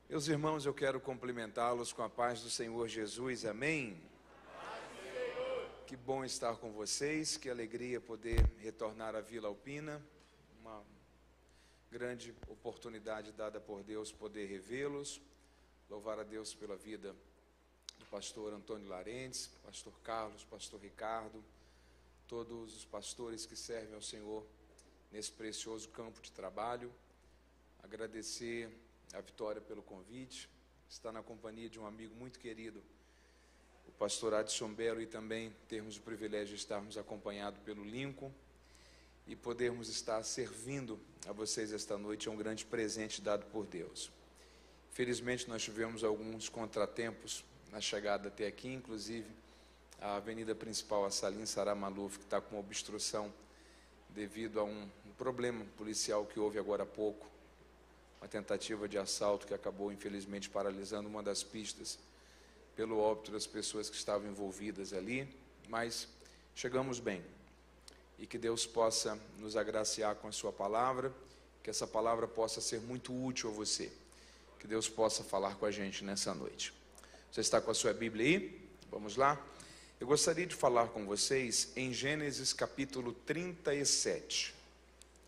Meus irmãos, eu quero cumprimentá-los com a paz do Senhor Jesus, amém? Que bom estar com vocês, que alegria poder retornar à Vila Alpina, uma grande oportunidade dada por Deus poder revê-los, louvar a Deus pela vida do pastor Antônio Larentes, pastor Carlos, pastor Ricardo, todos os pastores que servem ao Senhor nesse precioso campo de trabalho, agradecer a Vitória pelo convite, estar na companhia de um amigo muito querido, o pastor Adson Belo, e também termos o privilégio de estarmos acompanhados pelo Lincoln e podermos estar servindo a vocês esta noite. É um grande presente dado por Deus. Felizmente nós tivemos alguns contratempos na chegada até aqui, inclusive a avenida principal, a Salim Sarah Maluf, que está com obstrução devido a um problema policial que houve agora há pouco, uma tentativa de assalto que acabou infelizmente paralisando uma das pistas pelo óbito das pessoas que estavam envolvidas ali, mas chegamos bem, e que Deus possa nos agraciar com a sua palavra, que essa palavra possa ser muito útil a você, que Deus possa falar com a gente nessa noite. Você está com a sua Bíblia aí? Vamos lá? Eu gostaria de falar com vocês em Gênesis capítulo 37,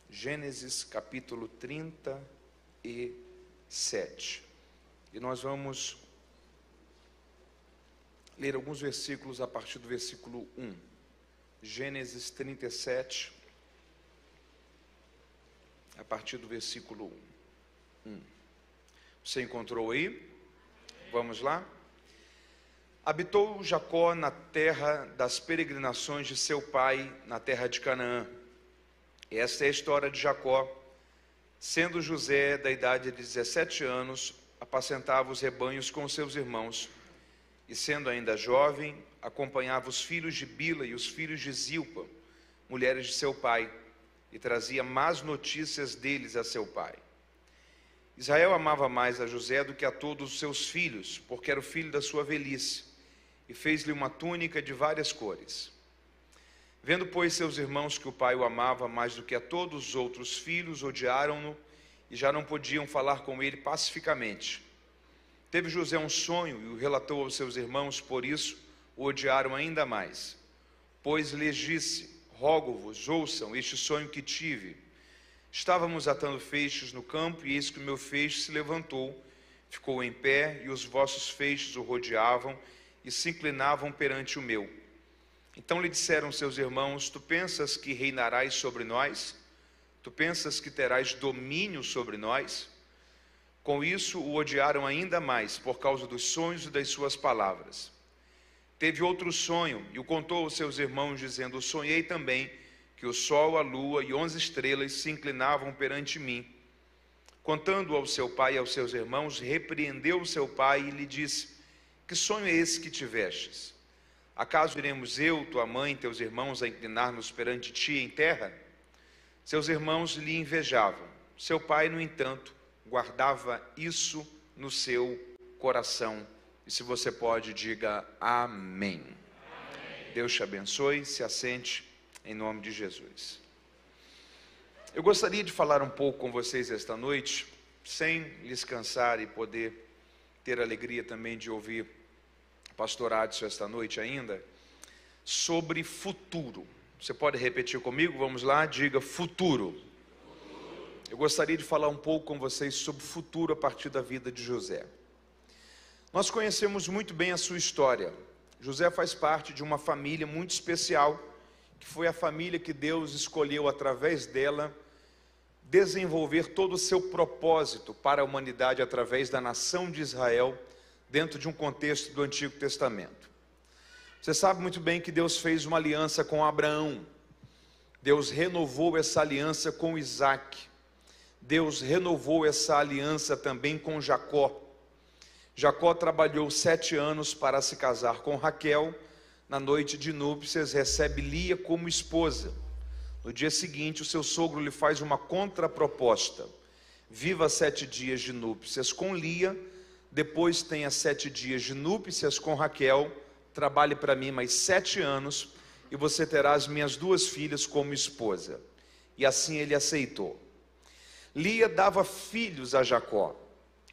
Gênesis capítulo 37, e nós vamos ler alguns versículos a partir do versículo 1, Gênesis 37, a partir do versículo 1. Você encontrou aí? Vamos lá? Habitou Jacó na terra das peregrinações de seu pai, na terra de Canaã. E esta é a história de Jacó. Sendo José da idade de 17 anos, apacentava os rebanhos com seus irmãos, e sendo ainda jovem, acompanhava os filhos de Bila e os filhos de Zilpa, mulheres de seu pai, e trazia más notícias deles a seu pai. Israel amava mais a José do que a todos os seus filhos, porque era o filho da sua velhice, e fez-lhe uma túnica de várias cores. Vendo, pois, seus irmãos que o pai o amava mais do que a todos os outros filhos, odiaram-no e já não podiam falar com ele pacificamente. Teve José um sonho e o relatou aos seus irmãos, por isso o odiaram ainda mais. Pois lhes disse: rogo-vos, ouçam este sonho que tive. Estávamos atando feixes no campo, e eis que o meu feixe se levantou, ficou em pé, e os vossos feixes o rodeavam e se inclinavam perante o meu. Então lhe disseram seus irmãos: tu pensas que reinarás sobre nós? Tu pensas que terás domínio sobre nós? Com isso o odiaram ainda mais, por causa dos sonhos e das suas palavras. Teve outro sonho, e o contou aos seus irmãos, dizendo: sonhei também que o sol, a lua e 11 estrelas se inclinavam perante mim. Contando ao seu pai e aos seus irmãos, repreendeu o seu pai e lhe disse: que sonho é esse que tivestes? Acaso iremos eu, tua mãe e teus irmãos a inclinar-nos perante ti em terra? Seus irmãos lhe invejavam. Seu pai, no entanto, guardava isso no seu coração. E se você pode, diga amém. Amém. Deus te abençoe, se assente em nome de Jesus. Eu gostaria de falar um pouco com vocês esta noite, sem lhes cansar e poder ter a alegria também de ouvir pastor Adson esta noite ainda, sobre futuro. Você pode repetir comigo? Vamos lá, diga futuro. Eu gostaria de falar um pouco com vocês sobre o futuro a partir da vida de José. Nós conhecemos muito bem a sua história. José faz parte de uma família muito especial, que foi a família que Deus escolheu através dela desenvolver todo o seu propósito para a humanidade através da nação de Israel, dentro de um contexto do Antigo Testamento. Você sabe muito bem que Deus fez uma aliança com Abraão. Deus renovou essa aliança com Isaac. Deus renovou essa aliança também com Jacó. Jacó trabalhou 7 anos para se casar com Raquel. Na noite de núpcias recebe Lia como esposa. No dia seguinte o seu sogro lhe faz uma contraproposta: viva 7 dias de núpcias com Lia, depois tenha 7 dias de núpcias com Raquel, trabalhe para mim mais 7 anos, e você terá as minhas 2 filhas como esposa. E assim ele aceitou. Lia dava filhos a Jacó,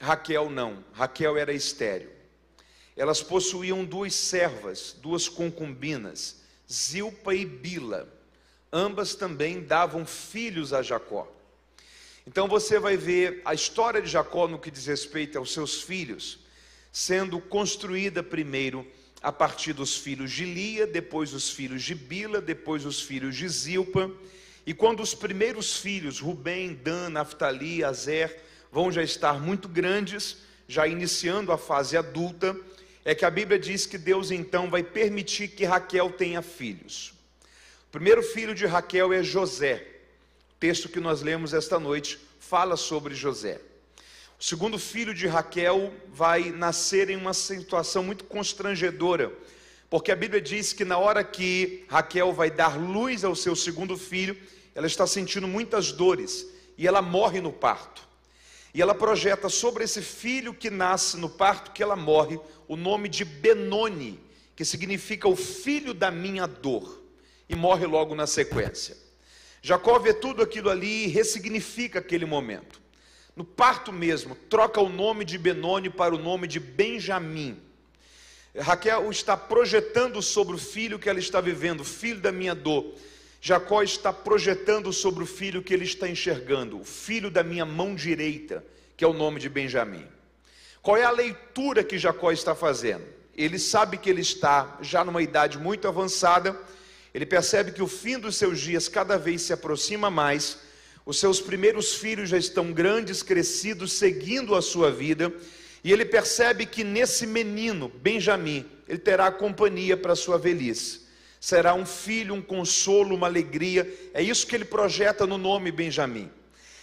Raquel não. Raquel era estéril. Elas possuíam 2 servas, 2 concubinas, Zilpa e Bila. Ambas também davam filhos a Jacó. Então você vai ver a história de Jacó no que diz respeito aos seus filhos, sendo construída primeiro a partir dos filhos de Lia, depois os filhos de Bila, depois os filhos de Zilpa. E quando os primeiros filhos, Rubem, Dan, Naftali, Azer, vão já estar muito grandes, já iniciando a fase adulta, é que a Bíblia diz que Deus então vai permitir que Raquel tenha filhos. O primeiro filho de Raquel é José. O texto que nós lemos esta noite fala sobre José. O segundo filho de Raquel vai nascer em uma situação muito constrangedora, porque a Bíblia diz que na hora que Raquel vai dar luz ao seu segundo filho, ela está sentindo muitas dores e ela morre no parto. E ela projeta sobre esse filho que nasce no parto, que ela morre, o nome de Benoni, que significa o filho da minha dor, e morre logo na sequência. Jacó vê tudo aquilo ali e ressignifica aquele momento. No parto mesmo, troca o nome de Benoni para o nome de Benjamim. Raquel está projetando sobre o filho que ela está vivendo, filho da minha dor. Jacó está projetando sobre o filho que ele está enxergando, o filho da minha mão direita, que é o nome de Benjamim. Qual é a leitura que Jacó está fazendo? Ele sabe que ele está já numa idade muito avançada, ele percebe que o fim dos seus dias cada vez se aproxima mais, os seus primeiros filhos já estão grandes, crescidos, seguindo a sua vida, e ele percebe que nesse menino, Benjamim, ele terá companhia para a sua velhice. Será um filho, um consolo, uma alegria. É isso que ele projeta no nome Benjamim.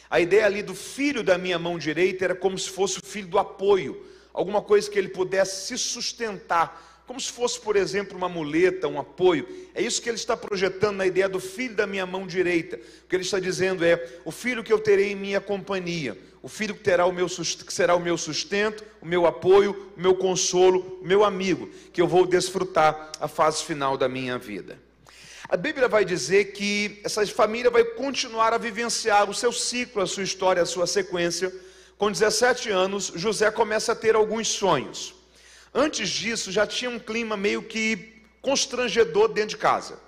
A ideia ali do filho da minha mão direita era como se fosse o filho do apoio, alguma coisa que ele pudesse se sustentar, como se fosse, por exemplo, uma muleta, um apoio. É isso que ele está projetando na ideia do filho da minha mão direita. O que ele está dizendo é: o filho que eu terei em minha companhia, o filho que será o meu sustento, o meu apoio, o meu consolo, o meu amigo, que eu vou desfrutar a fase final da minha vida. A Bíblia vai dizer que essa família vai continuar a vivenciar o seu ciclo, a sua história, a sua sequência. Com 17 anos, José começa a ter alguns sonhos. Antes disso, já tinha um clima meio que constrangedor dentro de casa.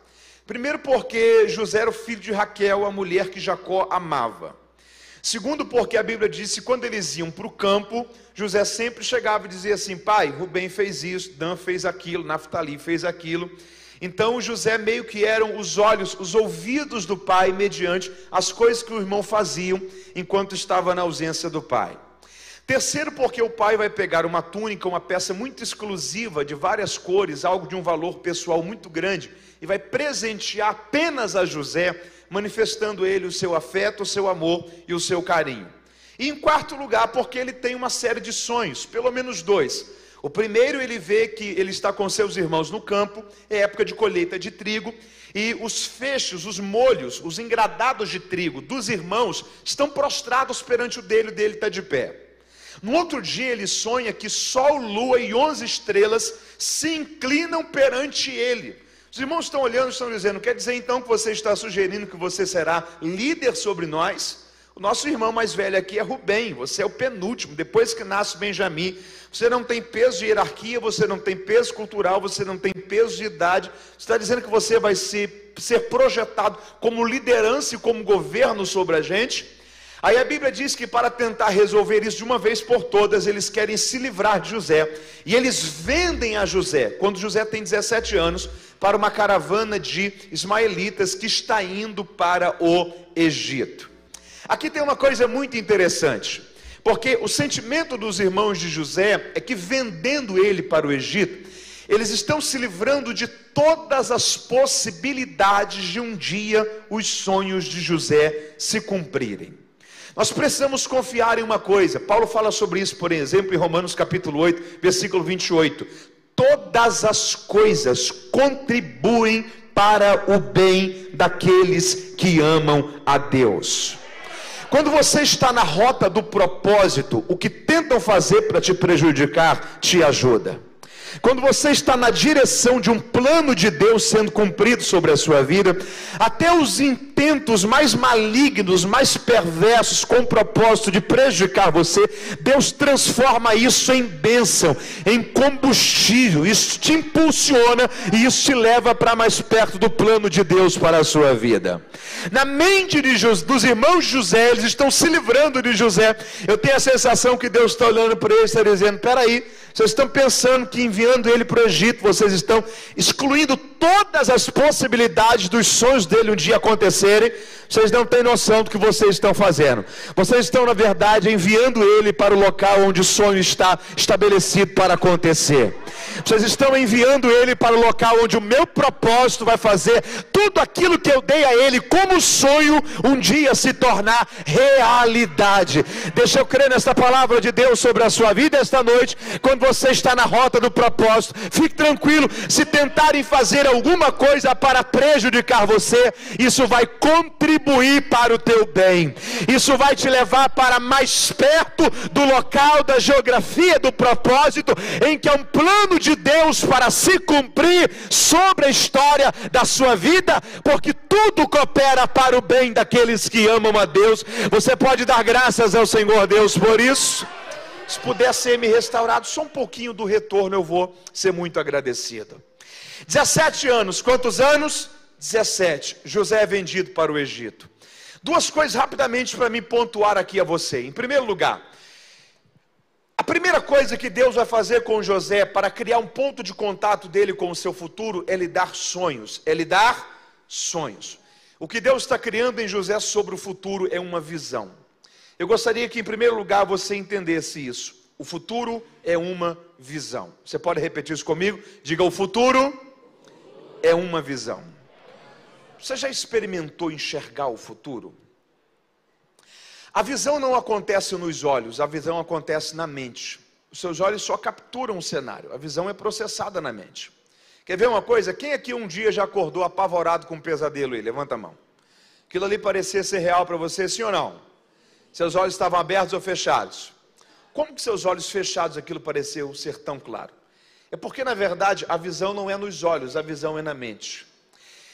Primeiro porque José era o filho de Raquel, a mulher que Jacó amava. Segundo porque a Bíblia diz que quando eles iam para o campo, José sempre chegava e dizia assim: pai, Rubem fez isso, Dan fez aquilo, Naftali fez aquilo. Então José meio que eram os olhos, os ouvidos do pai mediante as coisas que o irmão faziam enquanto estava na ausência do pai. Terceiro porque o pai vai pegar uma túnica, uma peça muito exclusiva, de várias cores, algo de um valor pessoal muito grande, e vai presentear apenas a José, manifestando ele o seu afeto, o seu amor e o seu carinho. E em quarto lugar, porque ele tem uma série de sonhos, pelo menos 2. O primeiro, ele vê que ele está com seus irmãos no campo, é época de colheita de trigo, e os feixes, os molhos, os engradados de trigo dos irmãos estão prostrados perante o dele está de pé. No outro dia ele sonha que sol, lua e 11 estrelas se inclinam perante ele. Os irmãos estão olhando, estão dizendo: quer dizer então que você está sugerindo que você será líder sobre nós? O nosso irmão mais velho aqui é Rubem, você é o penúltimo, depois que nasce Benjamim. Você não tem peso de hierarquia, você não tem peso cultural, você não tem peso de idade. Você está dizendo que você vai ser projetado como liderança e como governo sobre a gente? Aí a Bíblia diz que para tentar resolver isso de uma vez por todas, eles querem se livrar de José. E eles vendem a José, quando José tem 17 anos, para uma caravana de ismaelitas que está indo para o Egito. Aqui tem uma coisa muito interessante, porque o sentimento dos irmãos de José é que, vendendo ele para o Egito, eles estão se livrando de todas as possibilidades de um dia os sonhos de José se cumprirem. Nós precisamos confiar em uma coisa. Paulo fala sobre isso, por exemplo, em Romanos capítulo 8, versículo 28. Todas as coisas contribuem para o bem daqueles que amam a Deus. Quando você está na rota do propósito, o que tentam fazer para te prejudicar, te ajuda. quando você está na direção de um plano de Deus sendo cumprido sobre a sua vida, até os intentos mais malignos, mais perversos, com o propósito de prejudicar você, Deus transforma isso em bênção, em combustível. Isso te impulsiona e isso te leva para mais perto do plano de Deus para a sua vida. Na mente dos irmãos José, eles estão se livrando de José. Eu tenho a sensação que Deus está olhando para eles e está dizendo: peraí, vocês estão pensando que enviando ele para o Egito, vocês estão excluindo todas as possibilidades dos sonhos dele um dia acontecerem. Vocês não têm noção do que vocês estão fazendo. Vocês estão, na verdade, enviando ele para o local onde o sonho está estabelecido para acontecer. Vocês estão enviando ele para o local onde o meu propósito vai fazer tudo aquilo que eu dei a ele como sonho um dia se tornar realidade. Deixa eu crer nesta palavra de Deus sobre a sua vida esta noite. Quando você está na rota do propósito, fique tranquilo. Se tentarem fazer alguma coisa para prejudicar você, isso vai contribuir para o teu bem. Isso vai te levar para mais perto do local da geografia do propósito, em que é um plano de Deus para se cumprir sobre a história da sua vida, porque tudo coopera para o bem daqueles que amam a Deus. Você pode dar graças ao Senhor Deus por isso? Se puder ser me restaurado só um pouquinho do retorno, eu vou ser muito agradecido. 17 anos, quantos anos? 17. José é vendido para o Egito. Duas coisas rapidamente para mim pontuar aqui a você. Em primeiro lugar, a primeira coisa que Deus vai fazer com José para criar um ponto de contato dele com o seu futuro é lhe dar sonhos. É lhe dar sonhos. O que Deus está criando em José sobre o futuro é uma visão. Eu gostaria que em primeiro lugar você entendesse isso. O futuro é uma visão. Você pode repetir isso comigo? Diga: o futuro é uma visão. Você já experimentou enxergar o futuro? A visão não acontece nos olhos, a visão acontece na mente. Os seus olhos só capturam o cenário, a visão é processada na mente. Quer ver uma coisa? Quem aqui um dia já acordou apavorado com um pesadelo aí? Levanta a mão. Aquilo ali parecia ser real para você, sim ou não? Seus olhos estavam abertos ou fechados? Como que seus olhos fechados aquilo pareceu ser tão claro? É porque na verdade a visão não é nos olhos, a visão é na mente.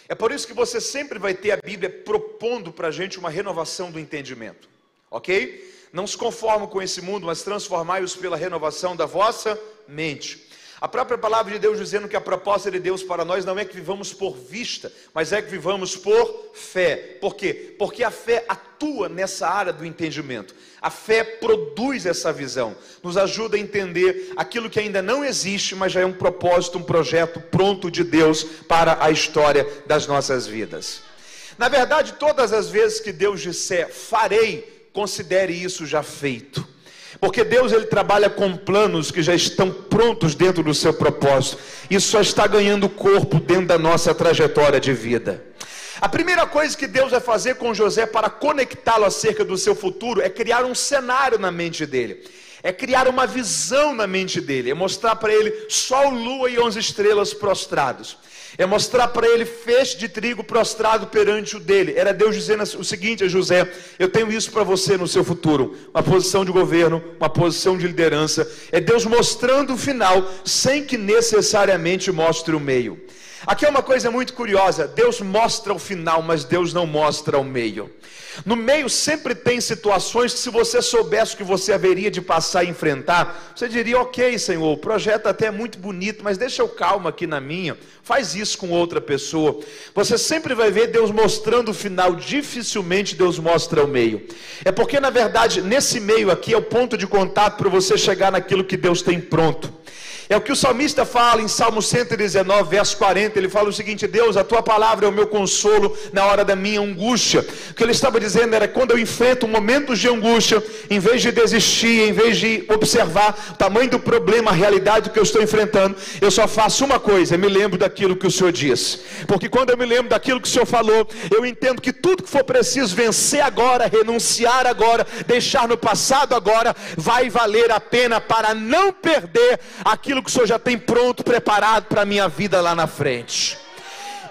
É por isso que você sempre vai ter a Bíblia propondo para a gente uma renovação do entendimento. Ok? Não se conformam com esse mundo, mas transformai-os pela renovação da vossa mente. A própria palavra de Deus dizendo que a proposta de Deus para nós não é que vivamos por vista, mas é que vivamos por fé. Por quê? Porque a fé atua nessa área do entendimento. A fé produz essa visão, nos ajuda a entender aquilo que ainda não existe, mas já é um propósito, um projeto pronto de Deus para a história das nossas vidas. Na verdade, todas as vezes que Deus disser farei, considere isso já feito. Porque Deus ele trabalha com planos que já estão prontos dentro do seu propósito. Isso só está ganhando corpo dentro da nossa trajetória de vida. A primeira coisa que Deus vai fazer com José para conectá-lo acerca do seu futuro é criar um cenário na mente dele. É criar uma visão na mente dele. É mostrar para ele sol, lua e 11 estrelas prostrados. É mostrar para ele feixe de trigo prostrado perante o dele. Era Deus dizendo o seguinte a José: eu tenho isso para você no seu futuro. Uma posição de governo, uma posição de liderança. É Deus mostrando o final, sem que necessariamente mostre o meio. Aqui é uma coisa muito curiosa. Deus mostra o final, mas Deus não mostra o meio. No meio sempre tem situações que, se você soubesse o que você haveria de passar e enfrentar, você diria: ok, Senhor, o projeto até é muito bonito, mas deixa eu calma aqui na minha, faz isso com outra pessoa. Você sempre vai ver Deus mostrando o final, dificilmente Deus mostra o meio. É porque na verdade nesse meio aqui é o ponto de contato para você chegar naquilo que Deus tem pronto. É o que o salmista fala em Salmo 119, verso 40, ele fala o seguinte: Deus, a tua palavra é o meu consolo na hora da minha angústia. O que ele estava dizendo era: quando eu enfrento momentos de angústia, em vez de desistir, em vez de observar o tamanho do problema, a realidade do que eu estou enfrentando, eu só faço uma coisa: me lembro daquilo que o Senhor diz. Porque quando eu me lembro daquilo que o Senhor falou, eu entendo que tudo que for preciso vencer agora, renunciar agora, deixar no passado agora, vai valer a pena para não perder aquilo que o Senhor já tem pronto, preparado para a minha vida lá na frente.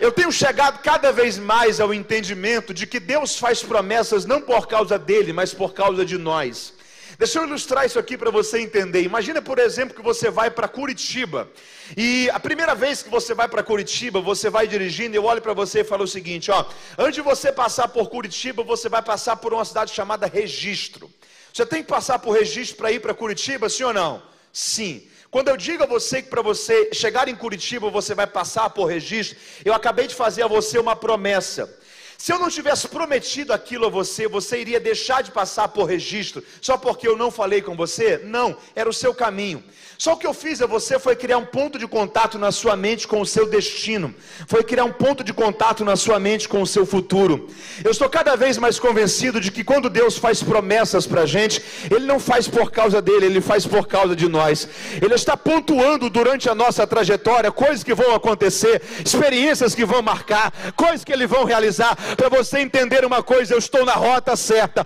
Eu tenho chegado cada vez mais ao entendimento de que Deus faz promessas não por causa dele, mas por causa de nós. Deixa eu ilustrar isso aqui para você entender. Imagina, por exemplo, que você vai para Curitiba. E a primeira vez que você vai para Curitiba, você vai dirigindo, eu olho para você e falo o seguinte, ó. Antes de você passar por Curitiba, você vai passar por uma cidade chamada Registro. Você tem que passar por Registro para ir para Curitiba, sim ou não? Sim. Quando eu digo a você que para você chegar em Curitiba, você vai passar por Registro, eu acabei de fazer a você uma promessa. Se eu não tivesse prometido aquilo a você, você iria deixar de passar por Registro, só porque eu não falei com você? Não, era o seu caminho. Só o que eu fiz a você foi criar um ponto de contato na sua mente com o seu destino. Foi criar um ponto de contato na sua mente com o seu futuro. Eu estou cada vez mais convencido de que quando Deus faz promessas para a gente, Ele não faz por causa dele, Ele faz por causa de nós. Ele está pontuando durante a nossa trajetória, coisas que vão acontecer, experiências que vão marcar, coisas que Ele vão realizar, para você entender uma coisa, eu estou na rota certa.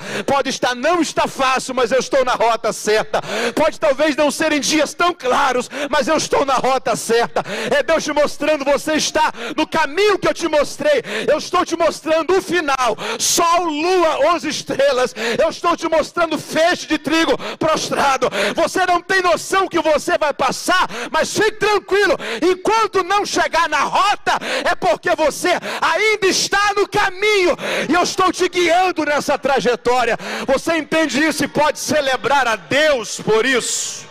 Não está fácil, mas eu estou na rota certa. Pode talvez não serem dias tão claros, mas eu estou na rota certa. É Deus te mostrando, você está no caminho que eu te mostrei. Eu estou te mostrando o final, sol, lua, 11 estrelas. Eu estou te mostrando feixe de trigo prostrado. Você não tem noção que você vai passar, mas fique tranquilo, enquanto não chegar na rota, é porque você ainda está no caminho, e eu estou te guiando nessa trajetória. Você entende isso e pode celebrar a Deus por isso.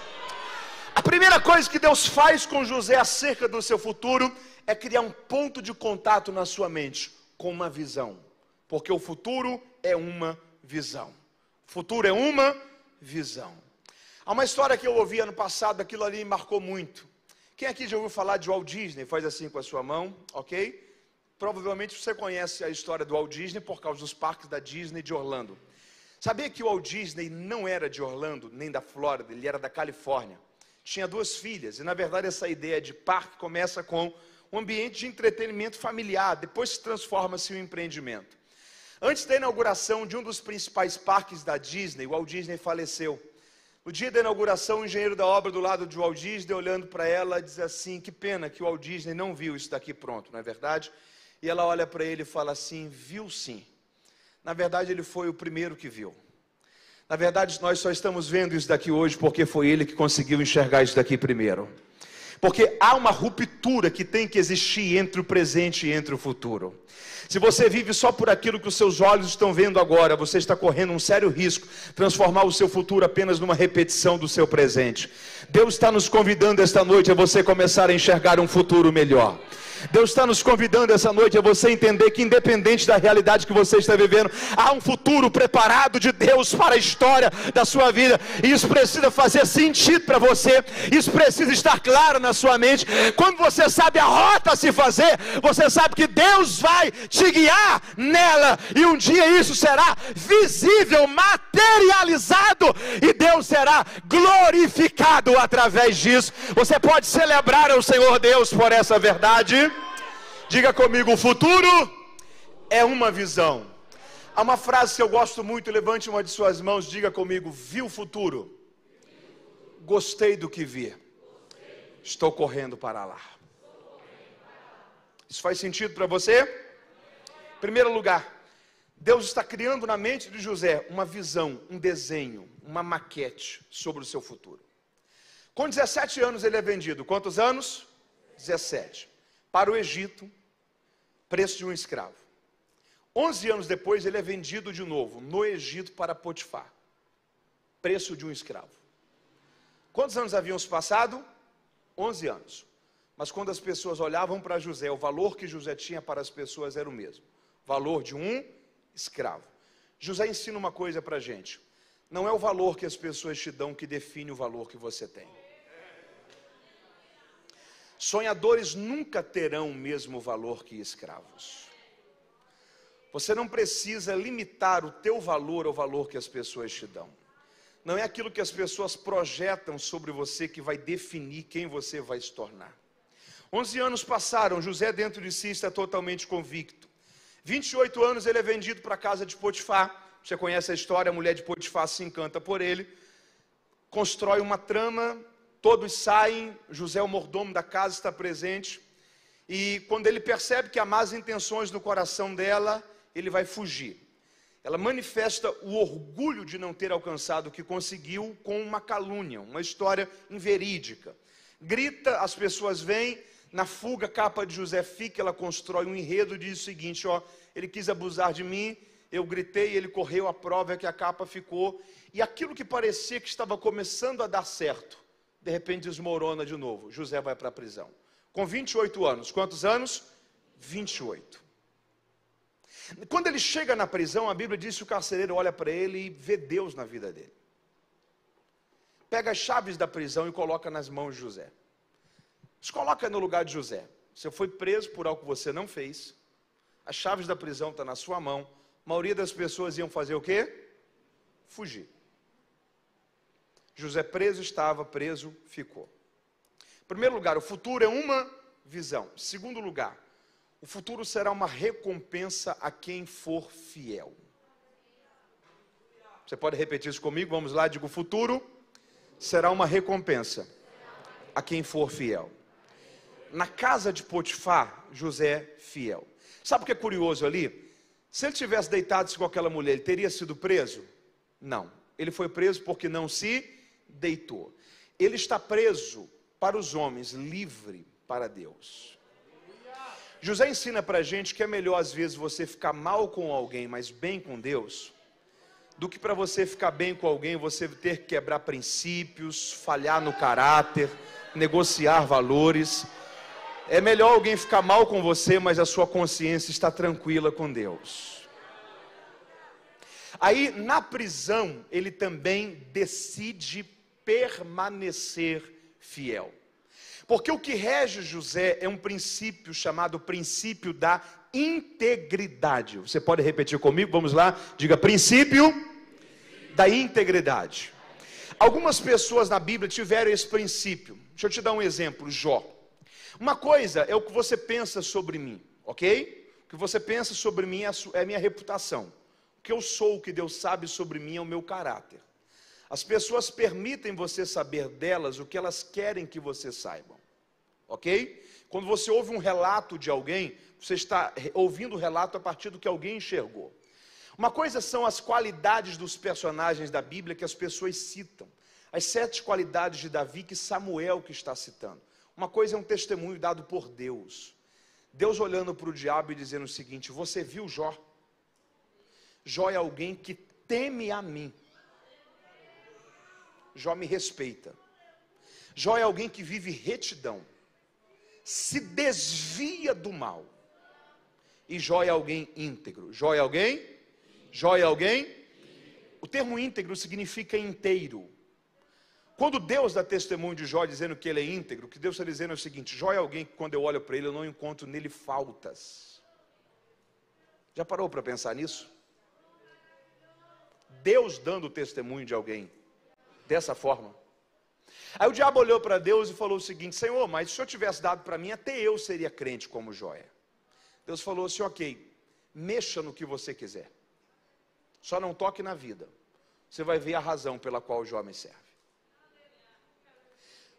A primeira coisa que Deus faz com José acerca do seu futuro é criar um ponto de contato na sua mente com uma visão, porque o futuro é uma visão. O futuro é uma visão. Há uma história que eu ouvi ano passado, aquilo ali me marcou muito. Quem aqui já ouviu falar de Walt Disney? Faz assim com a sua mão, ok? Provavelmente você conhece a história do Walt Disney por causa dos parques da Disney de Orlando. Sabia que o Walt Disney não era de Orlando, nem da Flórida, ele era da Califórnia. Tinha 2 filhas, e na verdade essa ideia de parque começa com um ambiente de entretenimento familiar, depois se transforma-se em um empreendimento. Antes da inauguração de um dos principais parques da Disney, o Walt Disney faleceu. No dia da inauguração, o engenheiro da obra do lado de Walt Disney, olhando para ela, diz assim, que pena que o Walt Disney não viu isso daqui pronto, não é verdade? E ela olha para ele e fala assim, viu sim. Na verdade, ele foi o primeiro que viu. Na verdade, nós só estamos vendo isso daqui hoje porque foi ele que conseguiu enxergar isso daqui primeiro. Porque há uma ruptura que tem que existir entre o presente e entre o futuro. Se você vive só por aquilo que os seus olhos estão vendo agora, você está correndo um sério risco de transformar o seu futuro apenas numa repetição do seu presente. Deus está nos convidando esta noite a você começar a enxergar um futuro melhor. Deus está nos convidando essa noite a você entender que independente da realidade que você está vivendo, há um futuro preparado de Deus para a história da sua vida, e isso precisa fazer sentido para você, isso precisa estar claro na sua mente. Quando você sabe a rota a se fazer, você sabe que Deus vai te guiar nela, e um dia isso será visível, materializado, e Deus será glorificado através disso. Você pode celebrar ao Senhor Deus por essa verdade? Diga comigo, o futuro é uma visão. Há uma frase que eu gosto muito, levante uma de suas mãos, diga comigo, vi o futuro, gostei do que vi, estou correndo para lá. Isso faz sentido para você? Em primeiro lugar, Deus está criando na mente de José uma visão, um desenho, uma maquete sobre o seu futuro. Com 17 anos ele é vendido, quantos anos? 17. Para o Egito, preço de um escravo. 11 anos depois ele é vendido de novo, no Egito, para Potifar. Preço de um escravo. Quantos anos haviam se passado? 11 anos. Mas quando as pessoas olhavam para José, o valor que José tinha para as pessoas era o mesmo. Valor de um escravo. José ensina uma coisa para a gente. Não é o valor que as pessoas te dão que define o valor que você tem. Sonhadores nunca terão o mesmo valor que escravos. Você não precisa limitar o teu valor ao valor que as pessoas te dão. Não é aquilo que as pessoas projetam sobre você que vai definir quem você vai se tornar. 11 anos passaram, José dentro de si está totalmente convicto. 28 anos ele é vendido para a casa de Potifar. Você conhece a história, a mulher de Potifar se encanta por ele. Constrói uma trama. Todos saem, José, o mordomo da casa, está presente, e quando ele percebe que há más intenções no coração dela, ele vai fugir. ela manifesta o orgulho de não ter alcançado o que conseguiu com uma calúnia, uma história inverídica. Grita, as pessoas vêm, na fuga, a capa de José fica, ela constrói um enredo e diz o seguinte, ó, ele quis abusar de mim, eu gritei, ele correu, a prova é que a capa ficou, e aquilo que parecia que estava começando a dar certo, de repente desmorona de novo. José vai para a prisão. Com 28 anos, quantos anos? 28. Quando ele chega na prisão, a Bíblia diz que o carcereiro olha para ele e vê Deus na vida dele. Pega as chaves da prisão e coloca nas mãos de José. Se coloca no lugar de José. Você foi preso por algo que você não fez. As chaves da prisão estão na sua mão. A maioria das pessoas iam fazer o quê? Fugir. José preso estava, preso ficou. Em primeiro lugar, o futuro é uma visão. Em segundo lugar, o futuro será uma recompensa a quem for fiel. Você pode repetir isso comigo? Vamos lá, digo, o futuro será uma recompensa a quem for fiel. Na casa de Potifar, José fiel. Sabe o que é curioso ali? Se ele tivesse deitado-se com aquela mulher, ele teria sido preso? Não. Ele foi preso porque não se deitou. Ele está preso para os homens, livre para Deus. José ensina para a gente que é melhor às vezes você ficar mal com alguém, mas bem com Deus, do que para você ficar bem com alguém, você ter que quebrar princípios, falhar no caráter, negociar valores. É melhor alguém ficar mal com você, mas a sua consciência está tranquila com Deus. Aí, na prisão, ele também decide permanecer fiel. Porque o que rege José é um princípio chamado princípio da integridade. Você pode repetir comigo? Vamos lá. Diga, princípio da integridade. Algumas pessoas na Bíblia tiveram esse princípio. Deixa eu te dar um exemplo, Jó. Uma coisa é o que você pensa sobre mim, ok? O que você pensa sobre mim é a minha reputação. O que eu sou, o que Deus sabe sobre mim é o meu caráter. As pessoas permitem você saber delas o que elas querem que você saiba, ok? Quando você ouve um relato de alguém, você está ouvindo o relato a partir do que alguém enxergou. Uma coisa são as qualidades dos personagens da Bíblia que as pessoas citam. As 7 qualidades de Davi que Samuel que está citando. Uma coisa é um testemunho dado por Deus. Deus olhando para o diabo e dizendo o seguinte: você viu Jó? Jó é alguém que teme a mim. Jó me respeita. Jó é alguém que vive retidão. Se desvia do mal. E Jó é alguém íntegro. Jó é alguém? Jó é alguém? O termo íntegro significa inteiro. Quando Deus dá testemunho de Jó dizendo que ele é íntegro, o que Deus está dizendo é o seguinte: Jó é alguém que quando eu olho para ele eu não encontro nele faltas. Já parou para pensar nisso? Deus dando testemunho de alguém dessa forma. Aí o diabo olhou para Deus e falou o seguinte: Senhor, mas se o Senhor tivesse dado para mim, até eu seria crente como Jó é. Deus falou assim: ok, mexa no que você quiser, só não toque na vida. Você vai ver a razão pela qual Jó me serve.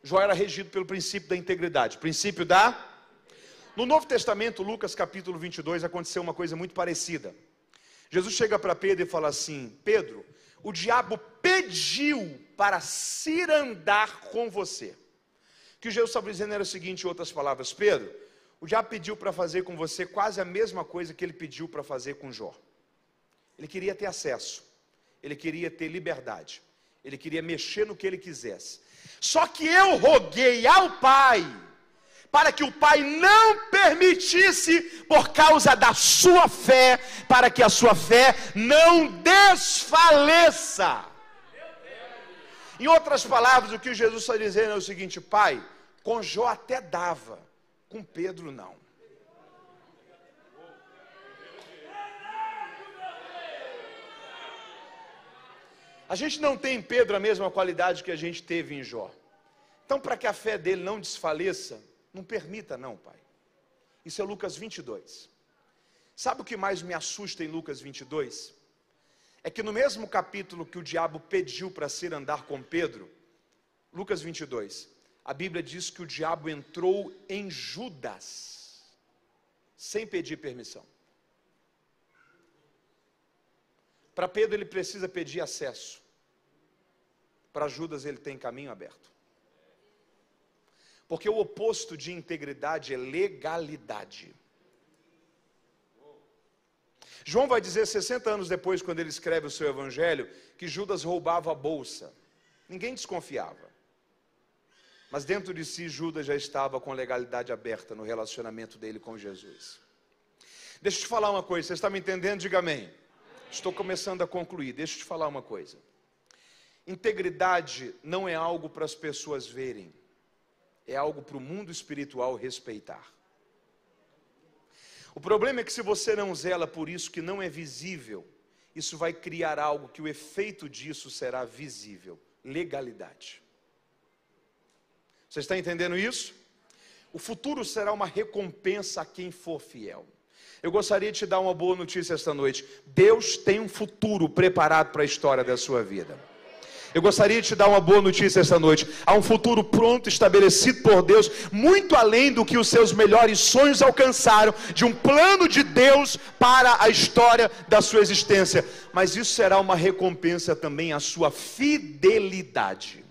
Jó era regido pelo princípio da integridade. Princípio da... No Novo Testamento, Lucas capítulo 22, aconteceu uma coisa muito parecida. Jesus chega para Pedro e fala assim: Pedro, o diabo pediu para cirandar com você. O que Jesus estava dizendo era o seguinte, em outras palavras: Pedro, o diabo pediu para fazer com você quase a mesma coisa que ele pediu para fazer com Jó. Ele queria ter acesso, ele queria ter liberdade, ele queria mexer no que ele quisesse. Só que eu roguei ao Pai, para que o Pai não permitisse, por causa da sua fé, para que a sua fé não desfaleça. Em outras palavras, o que Jesus está dizendo é o seguinte: Pai, com Jó até dava, com Pedro não. A gente não tem em Pedro a mesma qualidade que a gente teve em Jó. Então, para que a fé dele não desfaleça, não permita não, Pai. Isso é Lucas 22. Sabe o que mais me assusta em Lucas 22? É que no mesmo capítulo que o diabo pediu para cirandar com Pedro, Lucas 22, a Bíblia diz que o diabo entrou em Judas, sem pedir permissão. Para Pedro ele precisa pedir acesso. Para Judas ele tem caminho aberto. Porque o oposto de integridade é legalidade. João vai dizer 60 anos depois, quando ele escreve o seu evangelho, que Judas roubava a bolsa. Ninguém desconfiava. Mas dentro de si, Judas já estava com a legalidade aberta no relacionamento dele com Jesus. Deixa eu te falar uma coisa, você está me entendendo? Diga amém. Estou começando a concluir, deixa eu te falar uma coisa. Integridade não é algo para as pessoas verem, é algo para o mundo espiritual respeitar. O problema é que se você não zela por isso que não é visível, isso vai criar algo que o efeito disso será visível, legalidade. Você está entendendo isso? O futuro será uma recompensa a quem for fiel. Eu gostaria de te dar uma boa notícia esta noite. Deus tem um futuro preparado para a história da sua vida. Eu gostaria de te dar uma boa notícia esta noite. Há um futuro pronto, estabelecido por Deus, muito além do que os seus melhores sonhos alcançaram, de um plano de Deus para a história da sua existência. Mas isso será uma recompensa também à sua fidelidade.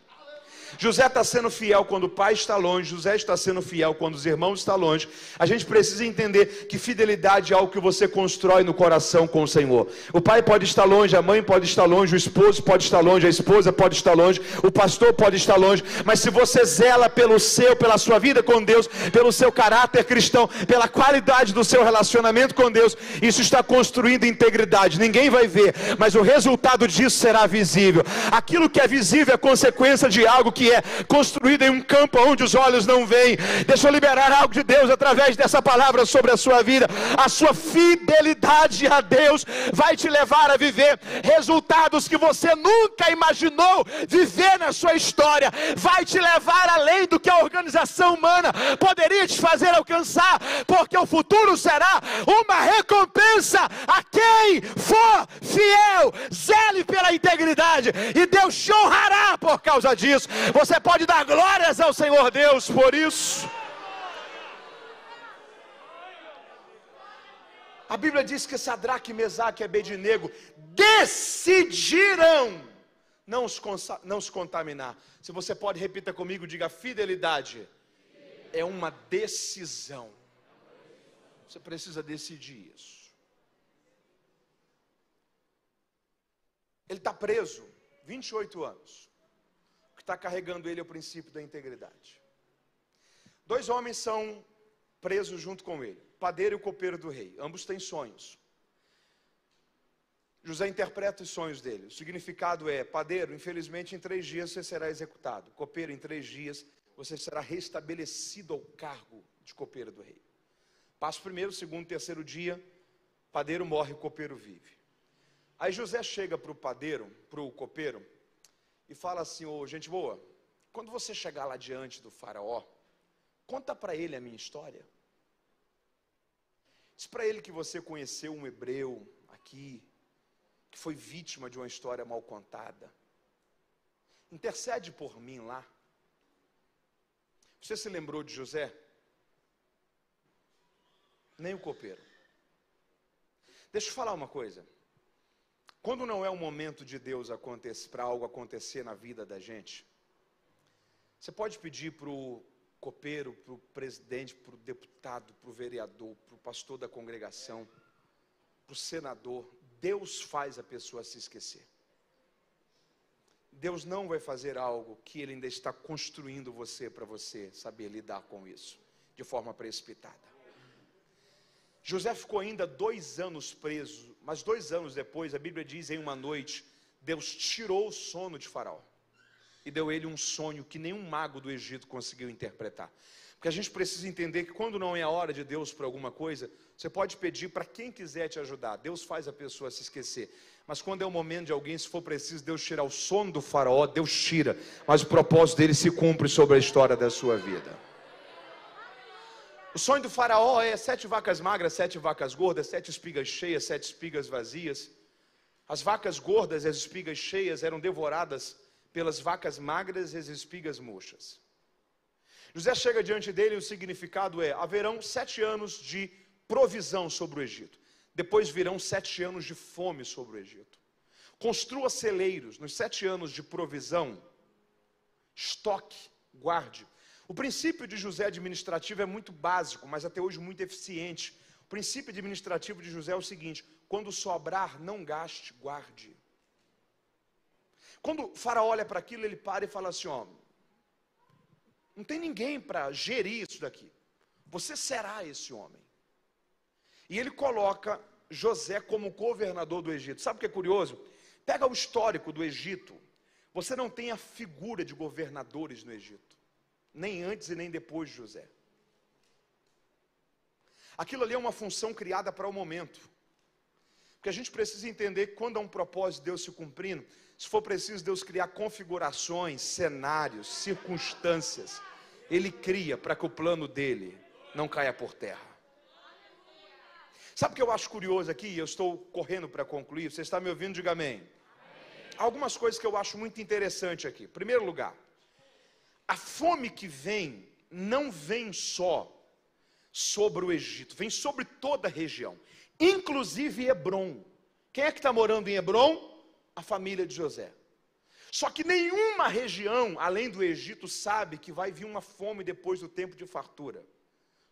José está sendo fiel quando o pai está longe, José está sendo fiel quando os irmãos estão longe. A gente precisa entender que fidelidade é algo que você constrói no coração com o Senhor. O pai pode estar longe, a mãe pode estar longe, o esposo pode estar longe, a esposa pode estar longe, o pastor pode estar longe, mas se você zela pela sua vida com Deus, pelo seu caráter cristão, pela qualidade do seu relacionamento com Deus, isso está construindo integridade. Ninguém vai ver, mas o resultado disso será visível. Aquilo que é visível é consequência de algo que é construído em um campo onde os olhos não veem. Deixa eu liberar algo de Deus através dessa palavra sobre a sua vida. A sua fidelidade a Deus vai te levar a viver resultados que você nunca imaginou viver na sua história. Vai te levar além do que a organização humana poderia te fazer alcançar, porque o futuro será uma recompensa a quem for fiel. Zele pela integridade e Deus te honrará por causa disso. Você pode dar glórias ao Senhor Deus por isso. A Bíblia diz que Sadraque, Mesaque e Abednego decidiram não se contaminar. Se você pode, repita comigo, diga: fidelidade é uma decisão. Você precisa decidir isso. Ele está preso 28 anos. Está carregando ele ao princípio da integridade. 2 homens são presos junto com ele, o padeiro e o copeiro do rei. Ambos têm sonhos. José interpreta os sonhos dele. O significado é: padeiro, infelizmente em 3 dias você será executado. Copeiro, em 3 dias você será restabelecido ao cargo de copeiro do rei. Passa o primeiro, segundo, terceiro dia, padeiro morre, o copeiro vive. Aí José chega para o copeiro, e fala assim: ô gente boa, quando você chegar lá diante do faraó, conta para ele a minha história. Diz para ele que você conheceu um hebreu aqui, que foi vítima de uma história mal contada. Intercede por mim lá. Você se lembrou de José? Nem o copeiro. Deixa eu falar uma coisa. Quando não é o momento de Deus para algo acontecer na vida da gente, você pode pedir para o copeiro, para o presidente, para o deputado, para o vereador, para o pastor da congregação, para o senador. Deus faz a pessoa se esquecer. Deus não vai fazer algo que Ele ainda está construindo você para você saber lidar com isso de forma precipitada. José ficou ainda 2 anos preso, mas 2 anos depois, a Bíblia diz, em uma noite, Deus tirou o sono de Faraó e deu ele um sonho que nenhum mago do Egito conseguiu interpretar. Porque a gente precisa entender que quando não é a hora de Deus para alguma coisa, você pode pedir para quem quiser te ajudar. Deus faz a pessoa se esquecer. Mas quando é o momento de alguém, se for preciso Deus tirar o sono do Faraó, Deus tira. Mas o propósito dele se cumpre sobre a história da sua vida. O sonho do Faraó é 7 vacas magras, 7 vacas gordas, 7 espigas cheias, 7 espigas vazias. As vacas gordas e as espigas cheias eram devoradas pelas vacas magras e as espigas murchas. José chega diante dele e o significado é: haverão 7 anos de provisão sobre o Egito. Depois virão 7 anos de fome sobre o Egito. Construa celeiros nos 7 anos de provisão, estoque, guarde. O princípio de José administrativo é muito básico, mas até hoje muito eficiente. O princípio administrativo de José é o seguinte: quando sobrar, não gaste, guarde. Quando o faraó olha para aquilo, ele para e fala assim, ó, não tem ninguém para gerir isso daqui. Você será esse homem. E ele coloca José como governador do Egito. Sabe o que é curioso? Pega o histórico do Egito. Você não tem a figura de governadores no Egito, nem antes e nem depois de José. Aquilo ali é uma função criada para o momento. Porque a gente precisa entender que quando há um propósito de Deus se cumprindo, se for preciso Deus criar configurações, cenários, circunstâncias, Ele cria para que o plano dele não caia por terra. Sabe o que eu acho curioso aqui? Eu estou correndo para concluir. Você está me ouvindo? Diga amém. Há algumas coisas que eu acho muito interessante aqui. Em primeiro lugar, a fome que vem, não vem só sobre o Egito, vem sobre toda a região, inclusive Hebrom. Quem é que está morando em Hebrom? A família de José. Só que nenhuma região, além do Egito, sabe que vai vir uma fome depois do tempo de fartura.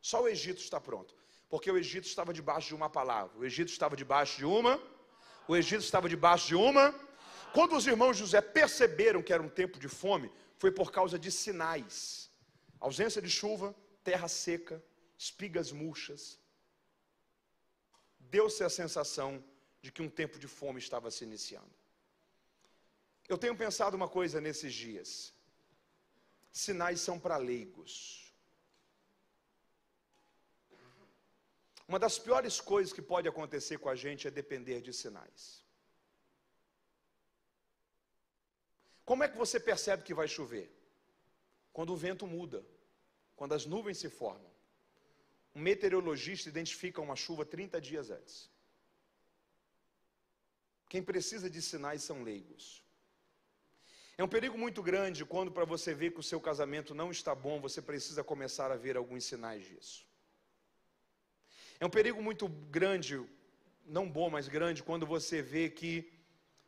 Só o Egito está pronto. Porque o Egito estava debaixo de uma palavra. O Egito estava debaixo de uma. O Egito estava debaixo de uma. Quando os irmãos de José perceberam que era um tempo de fome, foi por causa de sinais. Ausência de chuva, terra seca, espigas murchas. Deu-se a sensação de que um tempo de fome estava se iniciando. Eu tenho pensado uma coisa nesses dias. Sinais são para leigos. Uma das piores coisas que pode acontecer com a gente é depender de sinais. Como é que você percebe que vai chover? Quando o vento muda, quando as nuvens se formam. Um meteorologista identifica uma chuva 30 dias antes. Quem precisa de sinais são leigos. É um perigo muito grande quando, para você ver que o seu casamento não está bom, você precisa começar a ver alguns sinais disso. É um perigo muito grande, não bom, mas grande, quando você vê que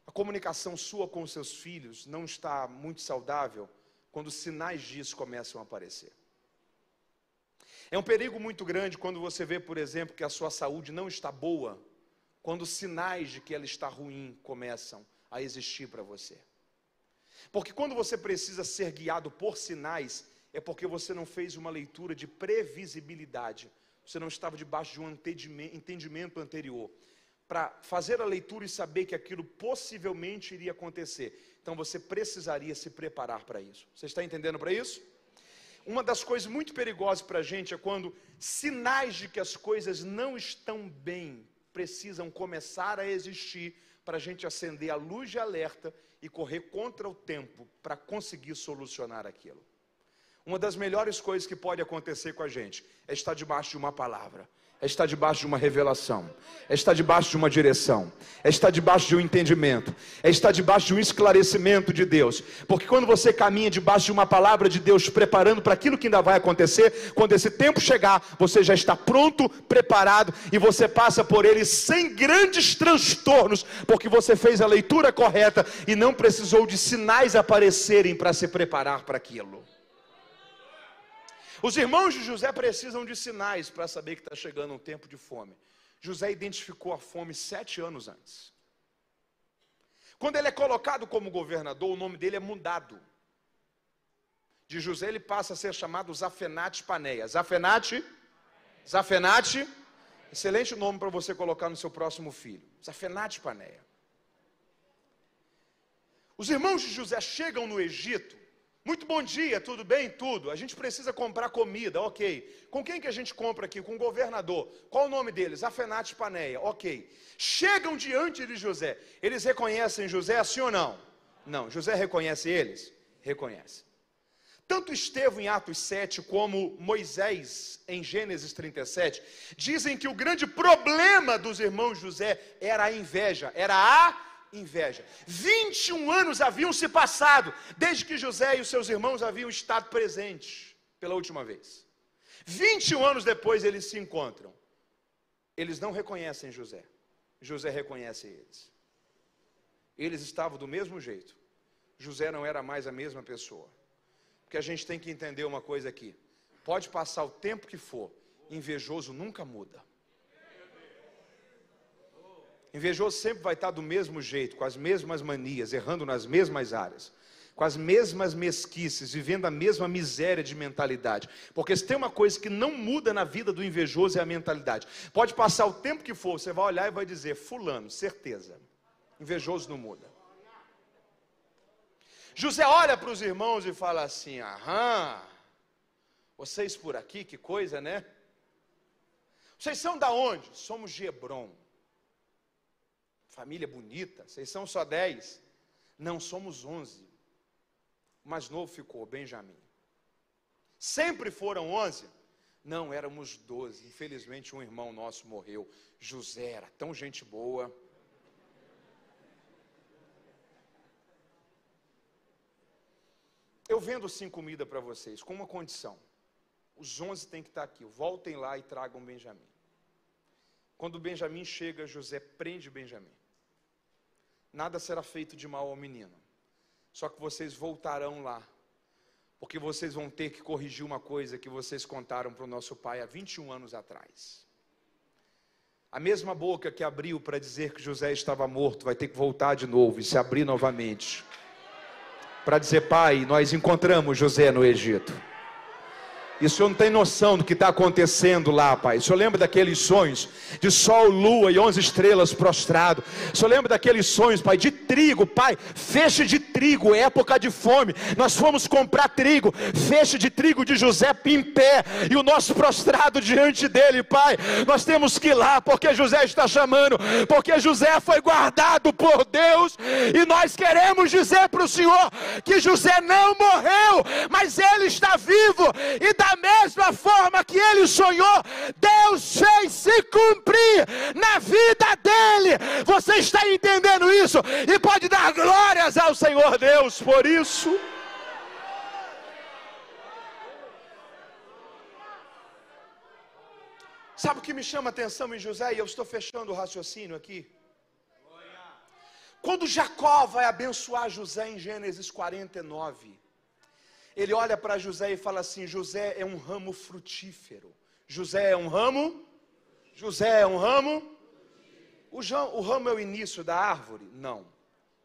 a comunicação sua com os seus filhos não está muito saudável, quando sinais disso começam a aparecer. É um perigo muito grande quando você vê, por exemplo, que a sua saúde não está boa, quando sinais de que ela está ruim começam a existir para você. Porque quando você precisa ser guiado por sinais, é porque você não fez uma leitura de previsibilidade. Você não estava debaixo de um entendimento anterior. Para fazer a leitura e saber que aquilo possivelmente iria acontecer. Então você precisaria se preparar para isso. Você está entendendo para isso? Uma das coisas muito perigosas para a gente é quando sinais de que as coisas não estão bem precisam começar a existir para a gente acender a luz de alerta e correr contra o tempo para conseguir solucionar aquilo. Uma das melhores coisas que pode acontecer com a gente é estar debaixo de uma palavra, é estar debaixo de uma revelação, é estar debaixo de uma direção, é estar debaixo de um entendimento, é estar debaixo de um esclarecimento de Deus. Porque quando você caminha debaixo de uma palavra de Deus, preparando para aquilo que ainda vai acontecer, quando esse tempo chegar, você já está pronto, preparado, e você passa por ele sem grandes transtornos, porque você fez a leitura correta e não precisou de sinais aparecerem para se preparar para aquilo. Os irmãos de José precisam de sinais para saber que está chegando um tempo de fome. José identificou a fome 7 anos antes. Quando ele é colocado como governador, o nome dele é mudado. De José ele passa a ser chamado Zafenate Paneia. Zafenate, excelente nome para você colocar no seu próximo filho. Zafenate Paneia. Os irmãos de José chegam no Egito. Muito bom dia, tudo bem? Tudo. A gente precisa comprar comida, ok. Com quem que a gente compra aqui? Com o governador. Qual o nome deles? Zafenate Paneia, ok. Chegam diante de José. Eles reconhecem José, sim ou não? Não. José reconhece eles? Reconhece. Tanto Estevão em Atos 7, como Moisés em Gênesis 37, dizem que o grande problema dos irmãos de José era a inveja, era a inveja. 21 anos haviam se passado desde que José e os seus irmãos haviam estado presentes pela última vez. 21 anos depois eles se encontram. Eles não reconhecem José. José reconhece eles. Eles estavam do mesmo jeito. José não era mais a mesma pessoa. Porque a gente tem que entender uma coisa aqui. Pode passar o tempo que for, invejoso nunca muda. Invejoso sempre vai estar do mesmo jeito, com as mesmas manias, errando nas mesmas áreas, com as mesmas mesquices, vivendo a mesma miséria de mentalidade. Porque se tem uma coisa que não muda na vida do invejoso é a mentalidade. Pode passar o tempo que for, você vai olhar e vai dizer, fulano, certeza. Invejoso não muda. José olha para os irmãos e fala assim, aham, vocês por aqui, que coisa, né? Vocês são da onde? Somos de Hebrom. Família bonita, vocês são só 10. Não, somos 11. O mais novo ficou, Benjamim. Sempre foram 11? Não, éramos 12. Infelizmente um irmão nosso morreu. José era tão gente boa. Eu vendo sim comida para vocês, com uma condição. Os 11 têm que estar aqui. Voltem lá e tragam Benjamim. Quando Benjamim chega, José prende Benjamim. Nada será feito de mal ao menino. Só que vocês voltarão lá. Porque vocês vão ter que corrigir uma coisa que vocês contaram para o nosso pai há 21 anos atrás. A mesma boca que abriu para dizer que José estava morto, vai ter que voltar de novo e se abrir novamente. Para dizer, pai, nós encontramos José no Egito. E o senhor não tem noção do que está acontecendo lá, pai. O senhor lembra daqueles sonhos de sol, lua e 11 estrelas prostrado? O senhor lembra daqueles sonhos, pai, de trigo, pai, feixe de trigo, época de fome. Nós fomos comprar trigo, feixe de trigo de José em pé, e o nosso prostrado diante dele, pai. Nós temos que ir lá, porque José está chamando, porque José foi guardado por Deus, e nós queremos dizer para o senhor que José não morreu, mas ele está vivo, e da mesma forma que ele sonhou, Deus fez se cumprir na vida dele. Você está entendendo isso? E pode dar glórias ao Senhor Deus por isso. Sabe o que me chama a atenção em José? E eu estou fechando o raciocínio aqui. Quando Jacó vai abençoar José em Gênesis 49, ele olha para José e fala assim, José é um ramo frutífero. José é um ramo? José é um ramo? O ramo é o início da árvore? Não.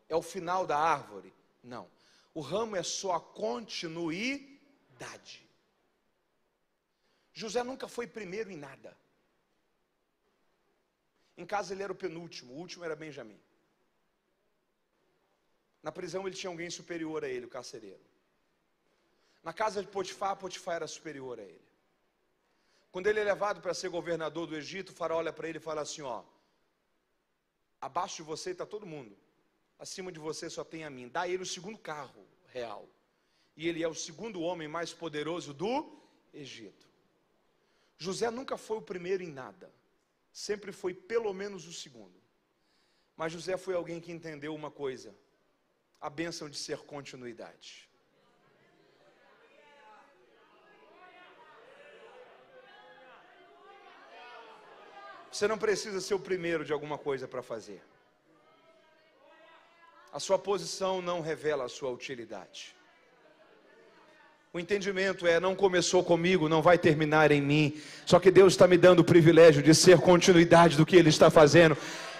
É o final da árvore? Não. O ramo é só a continuidade. José nunca foi primeiro em nada. Em casa ele era o penúltimo, o último era Benjamim. Na prisão ele tinha alguém superior a ele, o carcereiro. Na casa de Potifar, Potifar era superior a ele. Quando ele é levado para ser governador do Egito, o faraó olha para ele e fala assim, ó, abaixo de você está todo mundo, acima de você só tem a mim. Dá a ele o segundo carro real. E ele é o segundo homem mais poderoso do Egito. José nunca foi o primeiro em nada, sempre foi pelo menos o segundo. Mas José foi alguém que entendeu uma coisa, a bênção de ser continuidade. Você não precisa ser o primeiro de alguma coisa para fazer. A sua posição não revela a sua utilidade. O entendimento é, não começou comigo, não vai terminar em mim. Só que Deus está me dando o privilégio de ser continuidade do que Ele está fazendo.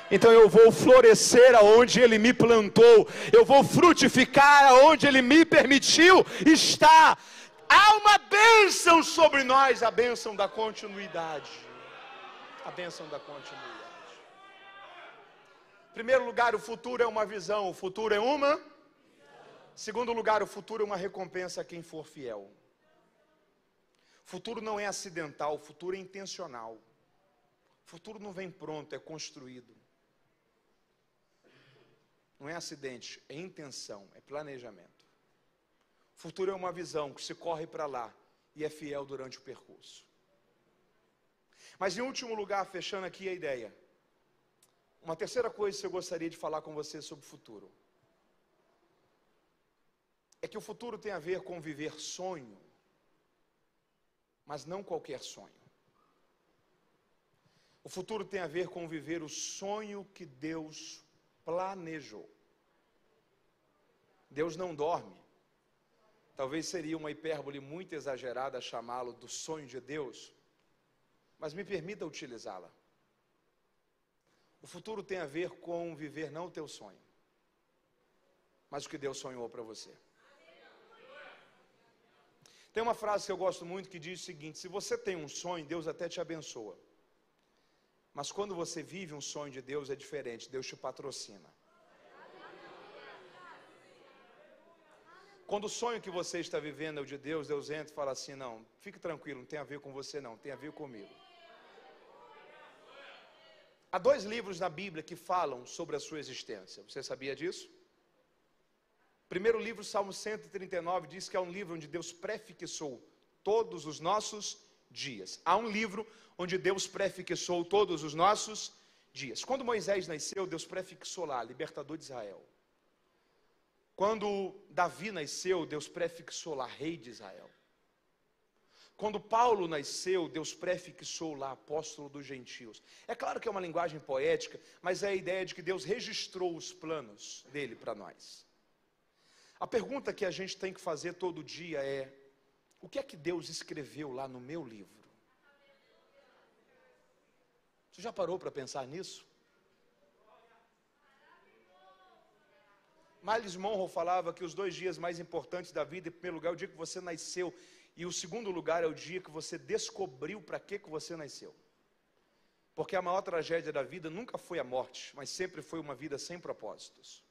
Então eu vou florescer aonde Ele me plantou. Eu vou frutificar aonde Ele me permitiu estar. Há uma bênção sobre nós, a bênção da continuidade. A bênção da continuidade. Em primeiro lugar, o futuro é uma visão. O futuro é uma. Segundo lugar, o futuro é uma recompensa a quem for fiel. O futuro não é acidental, o futuro é intencional. O futuro não vem pronto, é construído. Não é acidente, é intenção, é planejamento. O futuro é uma visão que se corre para lá e é fiel durante o percurso. Mas em último lugar, fechando aqui a ideia, uma terceira coisa que eu gostaria de falar com você sobre o futuro, é que o futuro tem a ver com viver sonho, mas não qualquer sonho. O futuro tem a ver com viver o sonho que Deus planejou. Deus não dorme. Talvez seria uma hipérbole muito exagerada chamá-lo do sonho de Deus, mas me permita utilizá-la. O futuro tem a ver com viver não o teu sonho, mas o que Deus sonhou para você. Tem uma frase que eu gosto muito que diz o seguinte: se você tem um sonho, Deus até te abençoa. Mas quando você vive um sonho de Deus é diferente, Deus te patrocina. Quando o sonho que você está vivendo é o de Deus, Deus entra e fala assim: não, fique tranquilo, não tem a ver com você não, tem a ver comigo. Há 2 livros na Bíblia que falam sobre a sua existência, você sabia disso? Primeiro livro, Salmo 139, diz que é um livro onde Deus prefixou todos os nossos dias. Há um livro onde Deus prefixou todos os nossos dias. Quando Moisés nasceu, Deus prefixou lá, libertador de Israel. Quando Davi nasceu, Deus prefixou lá, rei de Israel. Quando Paulo nasceu, Deus prefixou lá, apóstolo dos gentios. É claro que é uma linguagem poética, mas é a ideia de que Deus registrou os planos dele para nós. A pergunta que a gente tem que fazer todo dia é: o que é que Deus escreveu lá no meu livro? Você já parou para pensar nisso? Miles Monroe falava que os 2 dias mais importantes da vida, em primeiro lugar, é o dia que você nasceu, e o segundo lugar é o dia que você descobriu para que você nasceu. Porque a maior tragédia da vida nunca foi a morte, mas sempre foi uma vida sem propósitos.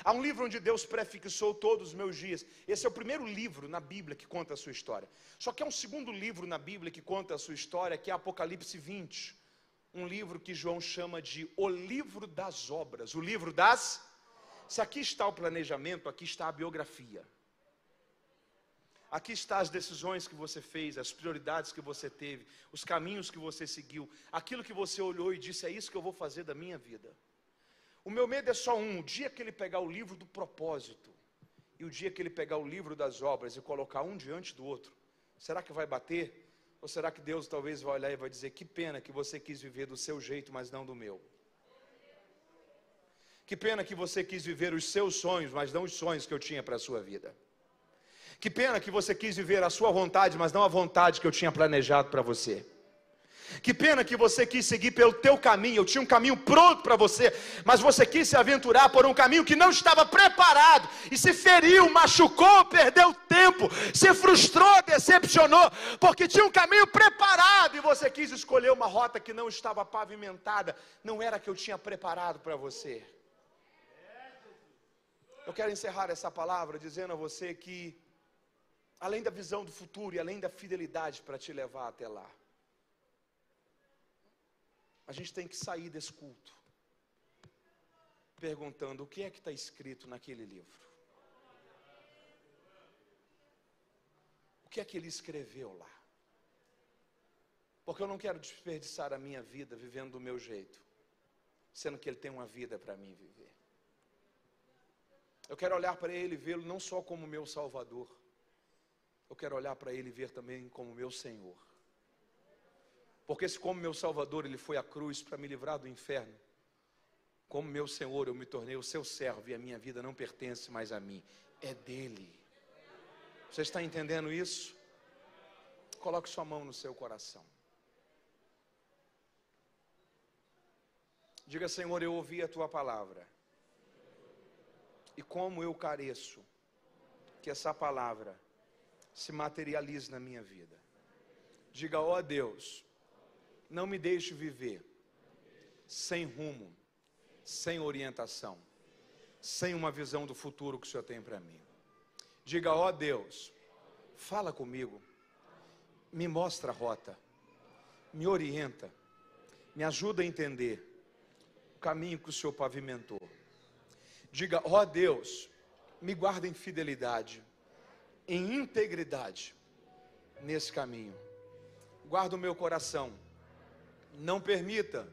Há um livro onde Deus prefixou todos os meus dias. Esse é o primeiro livro na Bíblia que conta a sua história. Só que há um segundo livro na Bíblia que conta a sua história, que é Apocalipse 20. Um livro que João chama de o livro das obras. O livro das... Se aqui está o planejamento, aqui está a biografia. Aqui está as decisões que você fez, as prioridades que você teve, os caminhos que você seguiu, aquilo que você olhou e disse: é isso que eu vou fazer da minha vida. O meu medo é só um: o dia que ele pegar o livro do propósito e o dia que ele pegar o livro das obras e colocar um diante do outro, será que vai bater? Ou será que Deus talvez vai olhar e vai dizer: que pena que você quis viver do seu jeito, mas não do meu. Que pena que você quis viver os seus sonhos, mas não os sonhos que eu tinha para a sua vida. Que pena que você quis viver a sua vontade, mas não a vontade que eu tinha planejado para você. Que pena que você quis seguir pelo teu caminho. Eu tinha um caminho pronto para você, mas você quis se aventurar por um caminho que não estava preparado, e se feriu, machucou, perdeu tempo, se frustrou, decepcionou, porque tinha um caminho preparado e você quis escolher uma rota que não estava pavimentada. Não era a que eu tinha preparado para você. Eu quero encerrar essa palavra dizendo a você que, além da visão do futuro e além da fidelidade para te levar até lá, a gente tem que sair desse culto perguntando: o que é que está escrito naquele livro? O que é que ele escreveu lá? Porque eu não quero desperdiçar a minha vida vivendo do meu jeito, sendo que ele tem uma vida para mim viver. Eu quero olhar para ele e vê-lo não só como meu Salvador, eu quero olhar para ele e ver também como meu Senhor. Porque se como meu Salvador ele foi à cruz para me livrar do inferno, como meu Senhor eu me tornei o seu servo, e a minha vida não pertence mais a mim, é dele. Você está entendendo isso? Coloque sua mão no seu coração. Diga: Senhor, eu ouvi a tua palavra, e como eu careço que essa palavra se materialize na minha vida. Diga: ó Deus, não me deixe viver sem rumo, sem orientação, sem uma visão do futuro que o Senhor tem para mim. Diga: ó Deus, fala comigo, me mostra a rota, me orienta, me ajuda a entender o caminho que o Senhor pavimentou. Diga: ó Deus, me guarda em fidelidade, em integridade nesse caminho. Guarda o meu coração. Não permita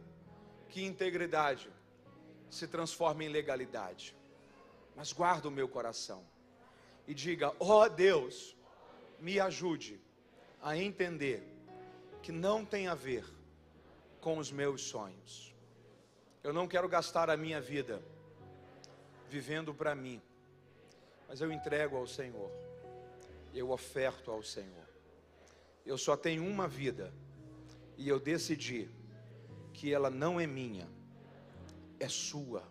que integridade se transforme em legalidade, mas guarda o meu coração. E diga: ó Deus, me ajude a entender que não tem a ver com os meus sonhos. Eu não quero gastar a minha vida vivendo para mim, mas eu entrego ao Senhor, eu oferto ao Senhor. Eu só tenho uma vida e eu decidi que ela não é minha, é sua.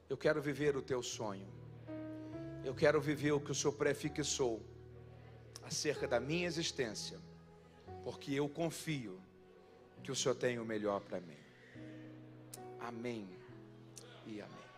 Eu quero viver o teu sonho, eu quero viver o que o Senhor prefixou acerca da minha existência, porque eu confio que o Senhor tem o melhor para mim. Amém e amém.